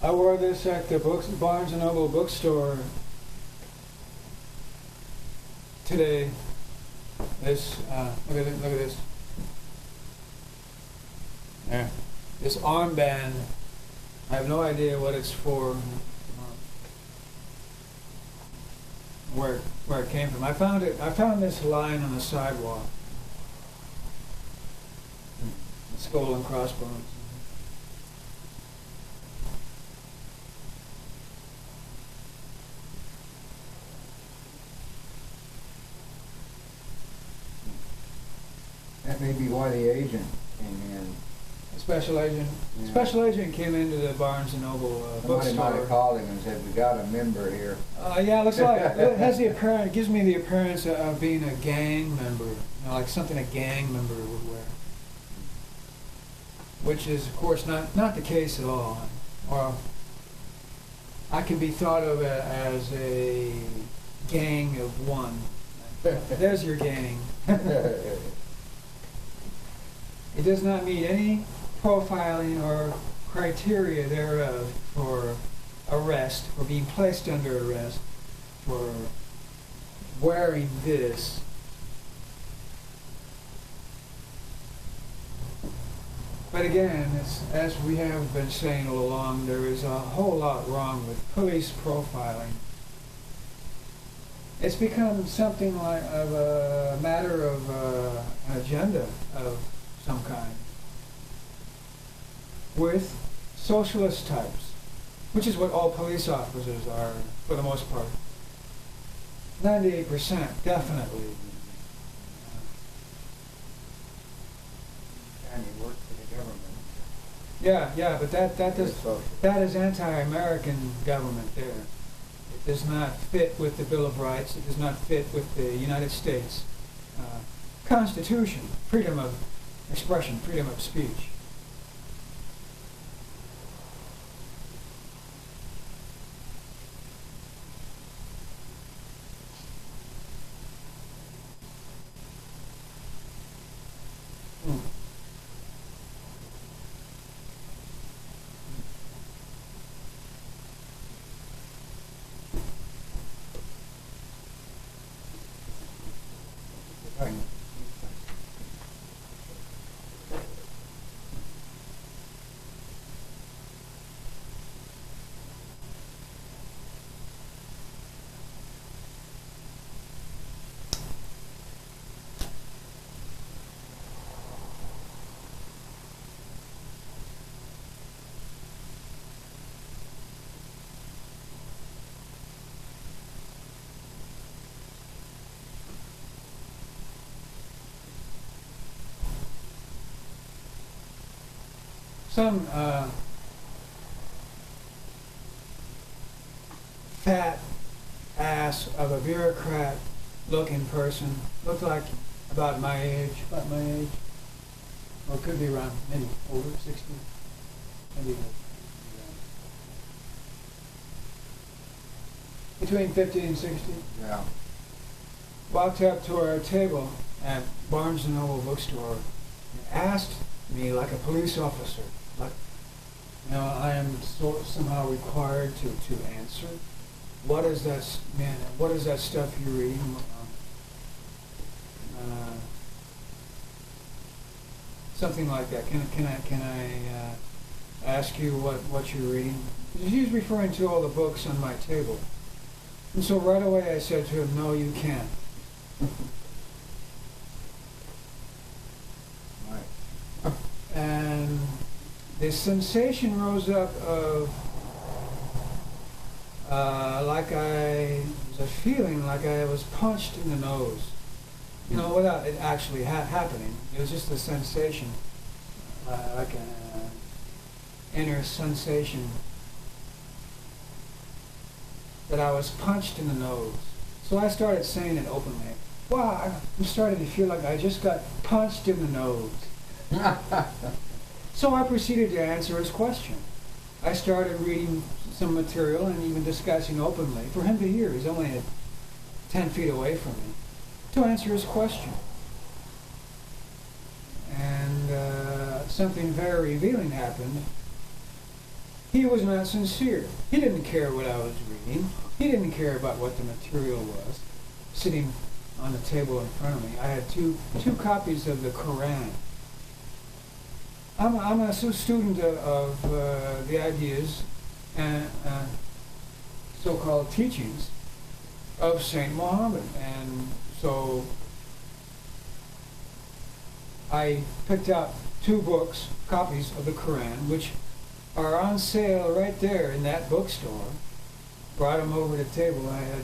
I wore this at the Barnes & Noble bookstore today. This, look at this. There. This armband, I have no idea what it's for, where it came from. I found this lying on the sidewalk. Skull and crossbones. That may be why the agent came in. A special agent? Yeah. Special agent came into the Barnes & Noble bookstore. Somebody might have called him and said, we got a member here. Yeah, it looks like, it has the appearance, it gives me the appearance of being a gang member. You know, like something a gang member would wear. Which is, of course, not the case at all. Or I can be thought of as a gang of one. There's your gang. It does not meet any profiling or criteria thereof for arrest or being placed under arrest for wearing this. But again, as we have been saying all along, there is a whole lot wrong with police profiling. It's become something like of a matter of an agenda of some kind with socialist types, which is what all police officers are for the most part. 98%, definitely. And he worked for the government. Yeah, but that is anti-American government there. It does not fit with the Bill of Rights. It does not fit with the United States Constitution, freedom of expression, freedom of speech. Some fat ass of a bureaucrat looking person, looked like about my age, or could be around maybe older, 60, maybe between 50 and 60. Yeah. Walked up to our table at Barnes & Noble bookstore and asked me like a police officer, like, you know, I am somehow required to answer. What is that, man? What is that stuff you're reading? Something like that. Can I ask you what you're reading? He's referring to all the books on my table, and so right away I said to him, "No, you can't." And the sensation rose up of like I was a feeling like I was punched in the nose, you know, without it actually happening. It was just a sensation, like an inner sensation that I was punched in the nose. So I started saying it openly. Wow, I'm starting to feel like I just got punched in the nose. So I proceeded to answer his question. I started reading some material and even discussing openly for him to hear. He's only 10 feet away from me, to answer his question. And something very revealing happened. he was not sincere. He didn't care what I was reading. He didn't care about what the material was sitting on the table in front of me. I had two copies of the Qur'an. I'm a student of the ideas and so-called teachings of Saint Mohammad, and so I picked out two books, copies of the Quran, which are on sale right there in that bookstore. Brought them over to the table. I had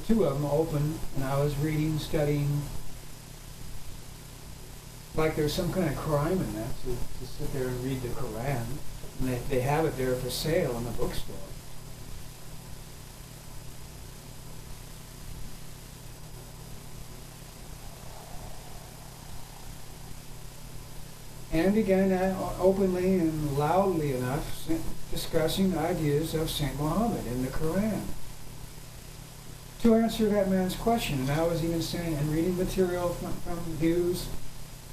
two of them open, and I was reading, studying, like there's some kind of crime in that, to sit there and read the Quran. And they have it there for sale in the bookstore. And began openly and loudly enough discussing ideas of Saint Mohammed in the Quran. To answer that man's question, and I was even saying, and reading material from views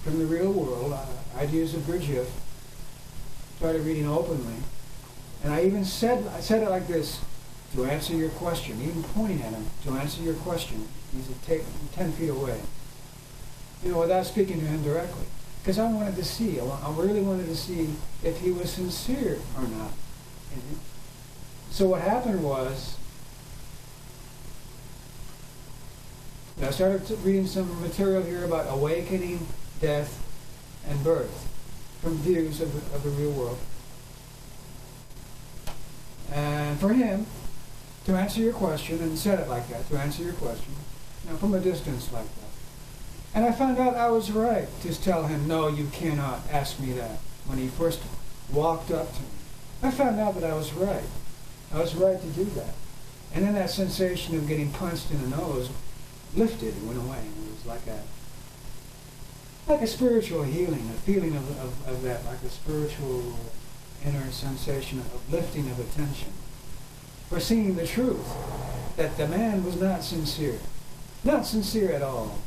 from the real world, ideas of Gabriel, started reading openly. And I even said it like this, to answer your question, even pointing at him, to answer your question. He's 10 feet away. You know, without speaking to him directly. Because I wanted to see, I really wanted to see if he was sincere or not. So what happened was, I started reading some material here about awakening, death, and birth from views of the real world. And for him, to answer your question, and said it like that, to answer your question, from a distance like that. And I found out I was right to tell him, no, you cannot ask me that, when he first walked up to me. I found out that I was right. I was right to do that. And then that sensation of getting punched in the nose lifted and went away. It was like a spiritual healing, a feeling of that, like a spiritual inner sensation of lifting of attention. For seeing the truth, that the man was not sincere. Not sincere at all.